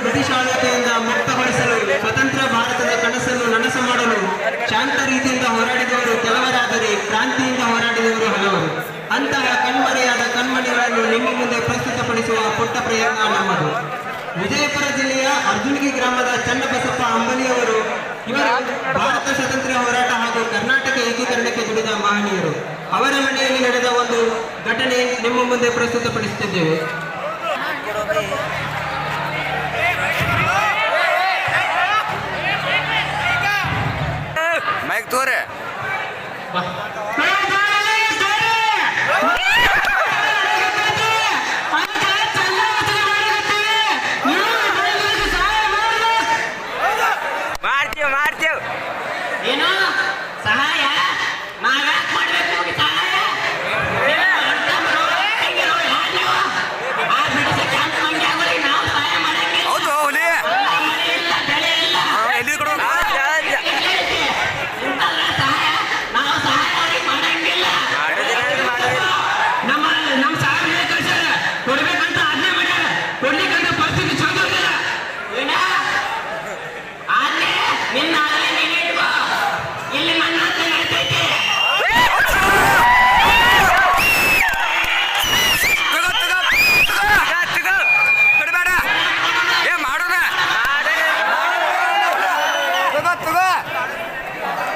British ಆಳ್ವಿಕೆಯಿಂದ ಮುಕ್ತಗೊಳಿಸಲು ಸ್ವತಂತ್ರ ಭಾರತದ ಕನಸನ್ನು ನನಸು ಮಾಡಲು ಶಾಂತ ರೀತಿಯಿಂದ ಹೋರಾಡಿದವರು ಕೆಲವರಾದರೆ ಕ್ರಾಂತಿಯಿಂದ ಹೋರಾಡಿದವರು ಹಲವರು. ಅಂತಹ ಕಣ್ಮರೆಯಾದ ಕಣ್ಮಣಿಗಳನ್ನು ನಿಮ್ಮ ಮುಂದೆ ಪ್ರಸ್ತುತಪಡಿಸುವ ಪುಟ್ಟ ಪ್ರಯತ್ನ ನಮ್ಮದು. ವಿಜಯಪುರ ಜಿಲ್ಲೆಯ ಅರ್ಜುನಗಿ ಗ್ರಾಮದ ಚನ್ನಬಸಪ್ಪ ಅಂಬಲಿಯವರು ಇವರು ಭಾರತ ಸ್ವಾತಂತ್ರ್ಯ ಹೋರಾಟ ಹಾಗೂ ಕರ್ನಾಟಕ ಏಕೀಕರಣಕ್ಕೆ ದುಡಿದ ಮಹನೀಯರು. ಅವರ ಮನೆಯಲ್ಲಿ ನಡೆದ ಒಂದು ಘಟನೆ ನಿಮ್ಮ ಮುಂದೆ ಪ್ರಸ್ತುತಪಡಿಸುತ್ತಿದ್ದೇವೆ. ಮೈಕ್ ತೋರೆ ಮಾಡ್ತೇವ್ ಏನೋ ಸಹಾಯ ನಾವ್ಯಾಕೆ ಮಾಡ್ಬೇಕು ಸಹಾಯ? ನಾವು ಸಹಾಯ ಮಾಡಕ್ಕೆ ಹೌದು ಹುಲಿ ಎಲ್ಲಿ ಕೊಡು ಸಹಾಯ ನಾವು ಸಹಾಯ ಅವ್ರಿಗೆ ಮಾಡಂಗಿಲ್ಲ. ನಮ್ಮ ಸಹಾಯ ಕಳ್ಸ್ಯಾರ ಕೊಡ್ಬೇಕಂತ ಆಜ್ಞೆ ಮಾಡ್ಯಾರ, ಕೊಡ್ಲಿಕ್ಕಂತ ಪರಿಸ್ಥಿತಿ ಚಂದ ಇಲ್ಲ. ಏನ ಆಜ್ಞೆ ನಿನ್ನ ಆಜ್ಞೆ ನೀನು ಇಟ್ಕೋ, ಇಲ್ಲಿ ನನ್ನ ಆಜ್ಞೆ ನಡೀತೈತಿ.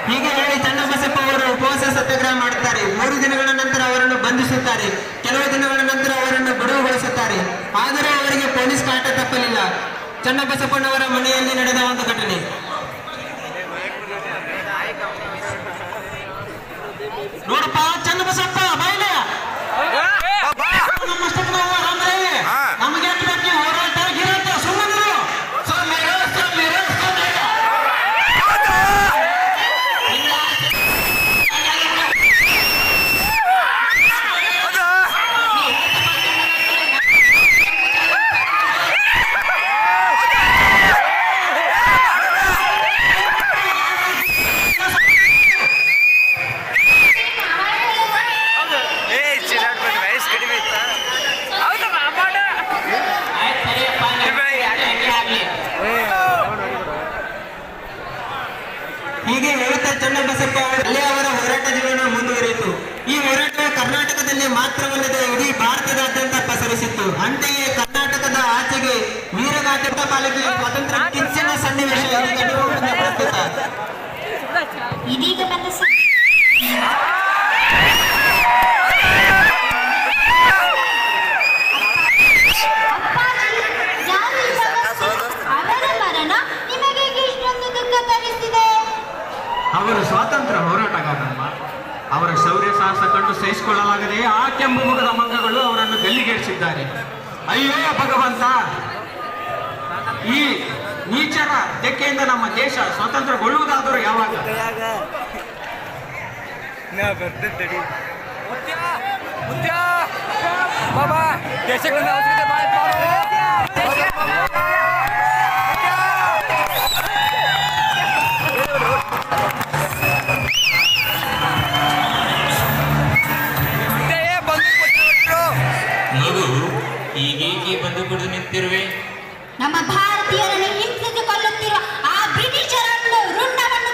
ಹೀಗೆ ಹೇಳಿ ಚನ್ನಬಸಪ್ಪ ಅವರು ಉಪವಾಸ ಸತ್ಯಾಗ್ರಹ ಮಾಡುತ್ತಾರೆ. 3 ದಿನಗಳ ನಂತರ ಅವರನ್ನು ಬಂಧಿಸುತ್ತಾರೆ. ಕೆಲವು ದಿನಗಳ ನಂತರ ಅವರನ್ನು ಬಿಡುವುಗೊಳಿಸುತ್ತಾರೆ. ಆದರೂ ಅವರಿಗೆ ಪೊಲೀಸ್ ಕಾಟ ತಪ್ಪಲಿಲ್ಲ. ಚನ್ನಬಸಪ್ಪನವರ ಮನೆಯಲ್ಲಿ ನಡೆದ ಒಂದು ಘಟನೆ. ನೋಡಪ್ಪ ಚನ್ನಬಸಪ್ಪ ಬಾಯಿಲೆ ನಮಗೆ ಹೋರಾಟ ಗಿರಾಟ ಸುಮ್ಮನೆ ಹೀಗೆ ಹೇಳುತ್ತಾ ಚನ್ನಬಸಪ್ಪ ಅಲ್ಲೇ ಅವರ ಹೋರಾಟ ಜೀವನ ಮುಂದುವರಿಯಿತು. ಈ ಹೋರಾಟವು ಕರ್ನಾಟಕದಲ್ಲಿ ಮಾತ್ರವಲ್ಲದೆ ಇಡೀ ಭಾರತದಾದ್ಯಂತ ಪಸರಿಸಿತ್ತು. ಅಂತೆಯೇ ಕರ್ನಾಟಕದ ಆಚೆಗೆ ವೀರಗಾತಿ ಪಾಲಿಕೆಯ ಸ್ವಾತಂತ್ರ್ಯ ಕಿಚ್ಚಿನ ಸನ್ನಿವೇಶ ಪ್ರಸ್ತುತ ಇದೀಗ ಬಂದ ಅವರ ಮರಣ ನಿಮಗೆ ಇಷ್ಟೊಂದು ದುಃಖ ತರಿಸಿದೆ. ಅವರು ಸ್ವಾತಂತ್ರ್ಯ ಹೋರಾಟಗಾರಮ್ಮ. ಅವರ ಶೌರ್ಯ ಸಾಹಸ ಕಂಡು ಸಹಿಸಿಕೊಳ್ಳಲಾಗದೆ ಆ ಕೆಂಪು ಮುಖದ ಮಂಗಗಳು ಅವರನ್ನು ಗಲ್ಲಿಗೇರಿಸಿದ್ದಾರೆ. ಅಯ್ಯೋ ಭಗವಂತ, ಈ ನೀಚರ ತೆಕ್ಕೆಯಿಂದ ನಮ್ಮ ದೇಶ ಸ್ವತಂತ್ರಗೊಳ್ಳುವುದಾದರೂ ಯಾವಾಗ? ಮಗು ಹೀಗೇಕೆ ಬಂದು ಕುಡಿದು ನಿಂತಿರುವೆ? ನಮ್ಮ ಭಾರತೀಯರನ್ನು ಹಿಂಸಿಸಿಕೊಳ್ಳುತ್ತಿರುವ ಆ ಬ್ರಿಟಿಷರನ್ನು ರುಂಡವನ್ನು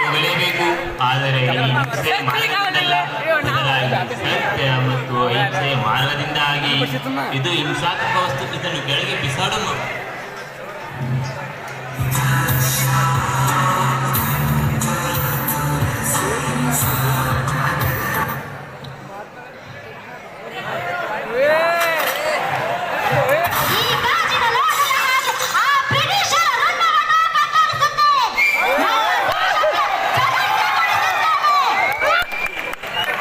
ಹೋಗಲೇಬೇಕು. ಆದರೆ ಹಿಂಸೆ ಮಾರ್ಗದಿಂದಲ್ಲ, ಬದಲಾಗಿ ಸತ್ಯ ಮತ್ತು ಅಹಿಂಸೆಯ ಮಾರ್ಗದಿಂದಾಗಿ. ಇದು ಹಿಂಸಾತ್ಮಕ ವಸ್ತು, ಇದನ್ನು ಕೆಳಗೆ ಬಿಸಾಡು.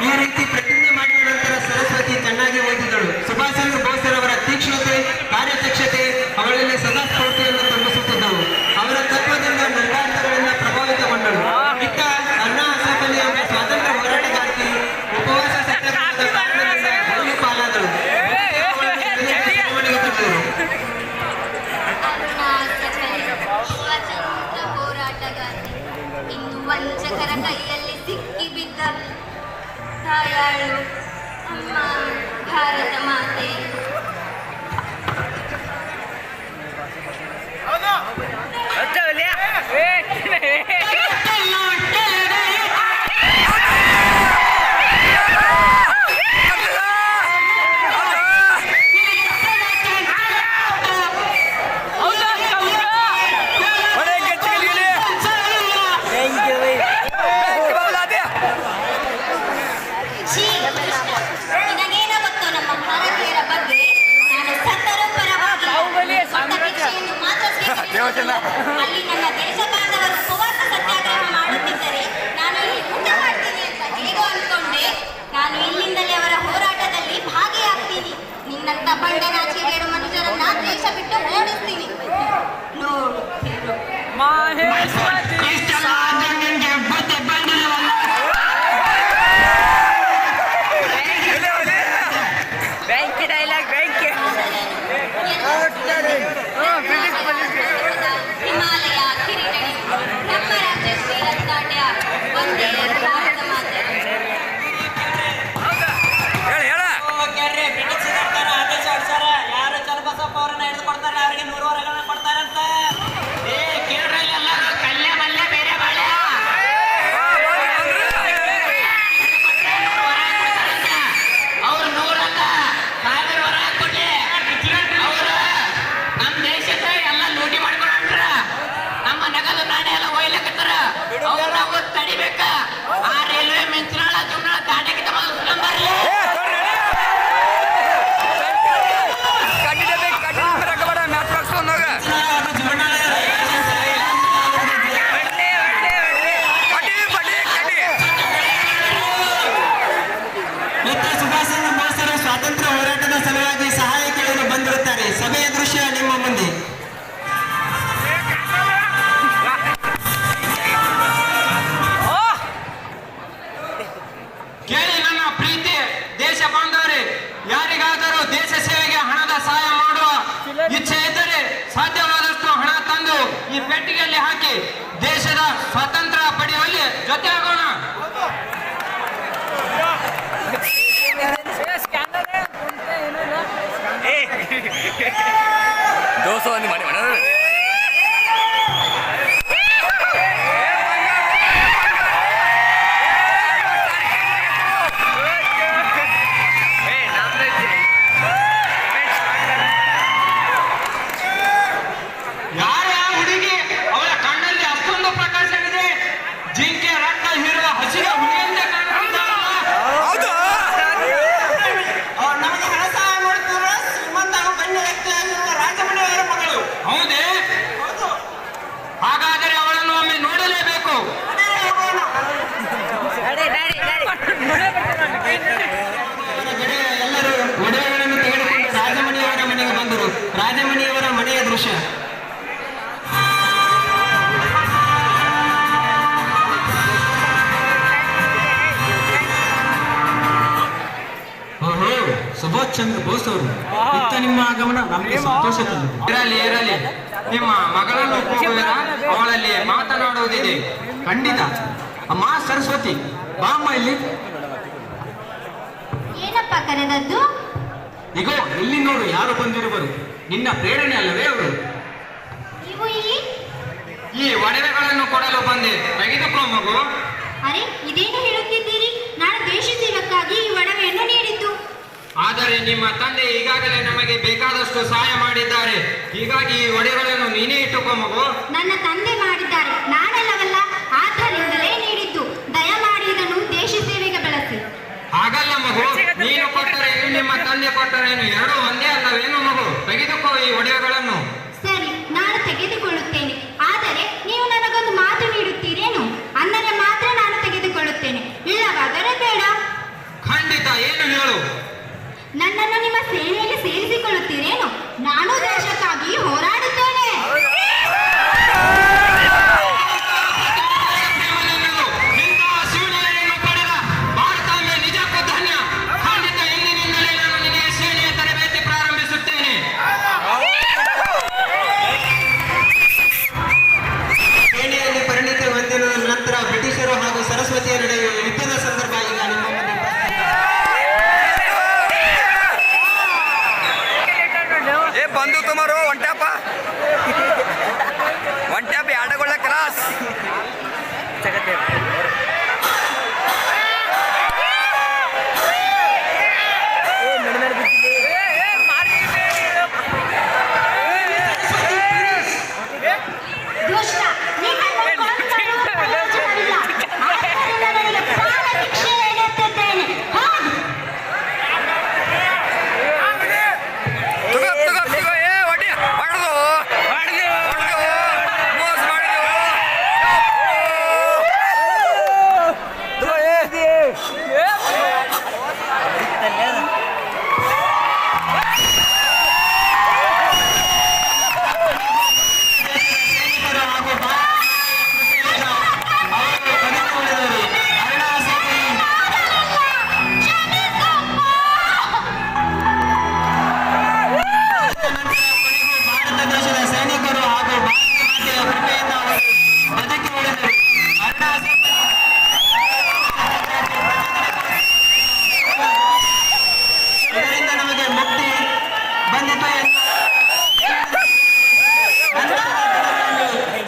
ಈ ರೀತಿ ಪ್ರತಿಜ್ಞೆ ಮಾಡಿದ ನಂತರ ಸರಸ್ವತಿ ಚೆನ್ನಾಗಿ ಓದಿದಳು. ಸುಭಾಷ್ ಚಂದ್ರ ಬೋಸ್ರವರ ತೀಕ್ಷ್ಣತೆ, ಕಾರ್ಯದಕ್ಷತೆ ಅವಳಲ್ಲಿ ಸದಾ ಸ್ಫೂರ್ತಿಯನ್ನು ತುಂಬಿಸುತ್ತಿದ್ದವು. ಅವರ ತತ್ವದಿಂದ ನಿರ್ಧಾರಗಳಿಂದ ಪ್ರಭಾವಿತಗೊಂಡಳು. ಇತ್ತ ಅಣ್ಣಾ ಹಸಫಲಿ ಎಂಬ ಸ್ವಾತಂತ್ರ್ಯ ಹೋರಾಟಗಾರ್ತಿ ಉಪವಾಸ ಸತ್ಯಾಗ್ರಹದ ಕಾರಣದಿಂದ ಜೈಲು ಪಾಲಾದಳು. ಸ್ವಾತಂತ್ರ್ಯ ಹೋರಾಟಗಾರ್ತಿ ಇಂದು ವಂಚಕರ ಕೈಯಲ್ಲಿ ಸಿಕ್ಕಿ ಬಿದ್ದ ತಾಯಾಳು ಅಮ್ಮ ಭಾರತ ಮಾತೆ. ಶ್ರೀ ಕೃಷ್ಣ, ನಿನಗೇನ ಗೊತ್ತು ನಮ್ಮ ಭಾರತೀಯರ ಬಗ್ಗೆ? ನಾನು ಸತ್ತರೂ ಪರವಾಗಿಲ್ಲ, ಕೊಟ್ಟ ಭಿಕ್ಷೆಯನ್ನು ಮಾತ್ರ ಸ್ವೀಕರಿಸುವುದಿಲ್ಲ. ಅಲ್ಲಿ ನನ್ನ ದೇಶ ಬಾಂಧವರು ಉಪವಾಸ ಸತ್ಯಾಗ್ರಹ ಮಾಡುತ್ತಿದ್ದರೆ ನಾನು ಇಲ್ಲಿ ಊಟ ಮಾಡ್ತೀನಿ ಅಂತ ಹೇಗೋ ಅಂದ್ಕೊಂಡೆ. ನಾನು ಇಲ್ಲಿಂದಲೇ ಅವರ ಹೋರಾಟದಲ್ಲಿ ಭಾಗಿಯಾಗ್ತೀನಿ. ನಿನ್ನಂತ ಬಂಡ ನಾಚಿಕೆಗೇಡು ಮನುಷ್ಯರನ್ನ ದೇಶ ಬಿಟ್ಟು ಓಡಿಸ್ತೀನಿ. ನೋಡು ಹಿಮಾಲಯ ಕಿರೀಟಣಿ ನಮ್ಮ ರಾಜ್ಯ ಶ್ರೀಲಂಕಾಟ್ಯ ಒಂದೇ ಭಾರತ ಮಾತೆ. ಬ್ರಿಟಿಷ್ ಸರ್ಕಾರ ಆದೇಶ ಹೊರಡಿಸ್ಯಾರ. ಯಾರು ಚನ್ನಬಸಪ್ಪ ಅವ್ರನ್ನ ಹಿಡಿದು ಕೊಡ್ತಾರೆ ಅವರಿಗೆ 100 ವರಗಳನ್ನ ಕೊಡ್ತಾರಂತ. ತಡಿಬೇಕ ಆ ರೈಲ್ವೆ ಮಿಂಚನಾಳ ಜುಮ್ನಾಳ ದಾಟಕ್ಕೆ ಸುಭಾಷ್ ಚಂದ್ರ ಬೋಸರು ಸ್ವಾತಂತ್ರ್ಯ ಹೋರಾಟದ ಸಲುವಾಗಿ ಸಹಾಯ ಕೇಳಲು ಬಂದಿರುತ್ತಾರೆ. ಸಭೆಯ ದೃಶ್ಯ ನಿಮ್ಮ ಮುಂದೆ. ಕೇಳಿ ನನ್ನ ಪ್ರೀತಿ ದೇಶ ಬಾಂಧವರೇ, ಯಾರಿಗಾದರೂ ದೇಶ ಸೇವೆಗೆ ಹಣದ ಸಹಾಯ ಮಾಡುವ ಇಚ್ಛೆ ಇದ್ದರೆ ಸಾಧ್ಯವಾದಷ್ಟು ಹಣ ತಂದು ಈ ಪೆಟ್ಟಿಗೆಯಲ್ಲಿ ಹಾಕಿ ದೇಶದ ಸ್ವಾತಂತ್ರ್ಯ ಪಡೆಯುವಲ್ಲಿ ಜೊತೆಯಾಗೋಣ. ಯಾರ ಹುಡುಗಿ, ಅವಳ ಕಣ್ಣಲ್ಲಿ ಅಷ್ಟೊಂದು ಪ್ರಕಾಶವಿದೆ. ಜಿಂಕೆ ರಕ್ತ ಹೀರುವ ಹಸಿರು ಹುಲಿಯಂತೆ ಕಾಣುತ್ತಿದ್ದಾಳಲ್ಲ. ನಮಗೆ ಹಣ ಸಹಾಯ ಮಾಡುತ್ತಿರುವ ಶ್ರೀಮಂತ ಗಣ್ಯ ವ್ಯಕ್ತಿಯಾಗಿರುವ ರಾಜಮನೆಯವರ ಮಗಳು. ಹೌದೇ? ಹಾಗಾದರೆ ಅವಳನ್ನು ಒಮ್ಮೆ ನೋಡಲೇಬೇಕು. ಎಲ್ಲರೂ ಒಡವೆಗಳನ್ನು ತೆಗೆದುಕೊಂಡು ರಾಜಮಣಿಯವರ ಮನೆಗೆ ಬಂದರು. ರಾಜಮಣಿಯವರ ಮನೆಯ ದೃಶ್ಯ. ಓಹೋ, ಸುಭಾಷ್ ಚಂದ್ರ ಬೋಸ್ ಅವರು, ಇತ್ತ ನಿಮ್ಮ ಆಗಮನ ನಮಗೆ ಸಂತೋಷ ತಂದಿದೆ. ಇರಲಿ, ನಿಮ್ಮ ಮಗಳನ್ನು ಹೋಗುವಿರಾ? ಅವಳಲ್ಲಿ ಮಾತನಾಡುವುದಿದೆ. ಖಂಡಿತ. ಅಮ್ಮ ಸರಸ್ವತಿ, ಬಾ ಅಮ್ಮ ಇಲ್ಲಿ. ಏನಪ್ಪ ಕರೆದದ್ದು? ಇಗೋ ಇಲ್ಲಿ ನೋಡು, ಯಾರು ಬಂದಿರುವರು. ನಿನ್ನ ಪ್ರೇರಣೆ ಅಲ್ಲವೇ ಅವರು? ನೀವು ಇಲ್ಲಿ? ಈ ಒಡವೆಗಳನ್ನು ಕೊಡಲು ಬಂದೆ, ತೆಗೆದುಕೋ ಮಗು. ಅರೆ, ಇದೇನು ಹೇಳುತ್ತಿದ್ದೀರಿ? ನಾನು ದೇಶ ಸೇವಕ್ಕಾಗಿ ಈ ಒಡವೆಯನ್ನು ನೀಡಿದ್ದು. ಆದರೆ ನಿಮ್ಮ ತಂದೆ ಈಗಾಗಲೇ ನಮಗೆ ಬೇಕಾದಷ್ಟು ಸಹಾಯ ಮಾಡಿದ್ದಾರೆ. ಹೀಗಾಗಿ ಈ ಒಡವೆಗಳನ್ನು ನೀನೇ ಇಟ್ಟುಕೋ ಮಗು. ನನ್ನ ತಂದೆ ಮಾಡಿದ್ದಾರೆ, ನಾನಲ್ಲವಲ್ಲ. ಆದ್ದರಿಂದಲೇ ನೀಡಿದ್ದು. ದಯಮಾಡಿ ಇದನ್ನು ದೇಶ ಸೇವೆಗೆ ಬಳಸಿ. ಹಾಗಲ್ಲ ಮಗು, ನೀನು ಕೊಟ್ಟರೇನು ನಿಮ್ಮ ತಂದೆ ಕೊಟ್ಟರೇನು ಎರಡೂ ಒಂದೇ ಅಲ್ಲವೇನು ಮಗು? ತೆಗೆದುಕೋ ಈ ಒಡವೆಗಳನ್ನು. ಸರಿ, ನಾನು ತೆಗೆದುಕೊಳ್ಳುತ್ತೇನೆ. ಆದರೆ ನೀವು ನನಗೊಂದು ಮಾತು ನೀಡುತ್ತೀರೇನು? ಅಂದರೆ ಮಾತ್ರ ನಾನು ತೆಗೆದುಕೊಳ್ಳುತ್ತೇನೆ, ಇಲ್ಲವಾದರೆ ಬೇಡ. ಖಂಡಿತ. ಏನು ಹೇಳು? ನನ್ನನ್ನು ನಿಮ್ಮ ಸೇನೆಯಲ್ಲಿ ಸೇರಿಸಿಕೊಳ್ಳುತ್ತೀರೇನು? ನಾನು ದೇಶಕ್ಕಾಗಿ ಹೋರಾಡುತ್ತೇನೆ. ಇಂತಹ ಸೇನೆಯನ್ನು ಪಡೆದ ಭಾರತಾಂಬೆ ನಿಜಕ್ಕೂ ಧನ್ಯ. ಖಂಡಿತ ಇಂದಿನಿಂದಲೇ ನಾನು ನಿನಗೆ ಸೇನೆಯ ತರಬೇತಿ ಪ್ರಾರಂಭಿಸುತ್ತೇನೆ. ದುಷ್ಟ, ನಿನ್ನನ್ನು ಕೊಂದರೂ ಪ್ರಯೋಜನವಿಲ್ಲ. ಆದ್ದರಿಂದ ನನಗೆ ಪ್ರಾಣಭಿಕ್ಷೆ ನೀಡುತ್ತಿದ್ದೇನೆ. ಹೋಗು. ಸೈನಿಕರು ಹಾಗೂ ಅವರು ಬದುಕುಳಿದರು. ಅರುಣಾಚಲ ಕೊನೆಗೂ ಭಾರತ ದೇಶದ ಸೈನಿಕರು ಹಾಗೂ ಭಾರತೀಯ ಮಾತೆಯ ಕೃಪೆಯಿಂದ ಅವರು ಬದುಕಿ ಉಳಿದರು. ಇದರಿಂದ ನಮಗೆ ಮುಕ್ತಿ ಬಂದಿತು ಎಂದು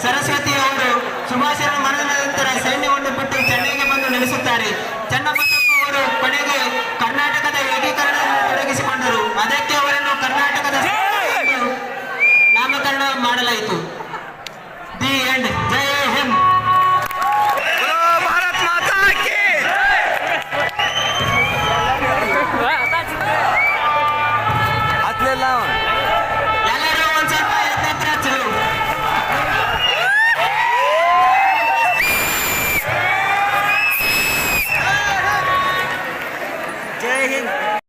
ಸರಸ್ವತಿ ಅವರು ಸುಭಾಷರ ಮರಣದ ನಂತರ ಸೈನ್ಯವನ್ನು ಬಿಟ್ಟು ಚೆನ್ನೈಗೆ ಬಂದು ನೆಲೆಸುತ್ತಾರೆ. ಚನ್ನಬಸಪ್ಪ ಅವರು ಕೊನೆಗೆ ಕರ್ನಾಟಕದ ಏಕೀಕರಣದಲ್ಲಿ ತೊಡಗಿಸಿಕೊಂಡರು. ಅದಕ್ಕೆ ಅವರನ್ನು ಕರ್ನಾಟಕದ ಎಂದು ನಾಮಕರಣ ಮಾಡಲಾಯಿತು. The end. ಜೈ ಹಿಂದ್. ಎಲ್ಲರೂ ಒಂದ್ ಸ್ವಲ್ಪ ಎತ್ತರ ಚಲೋ. ಜೈ ಹಿಂದ್.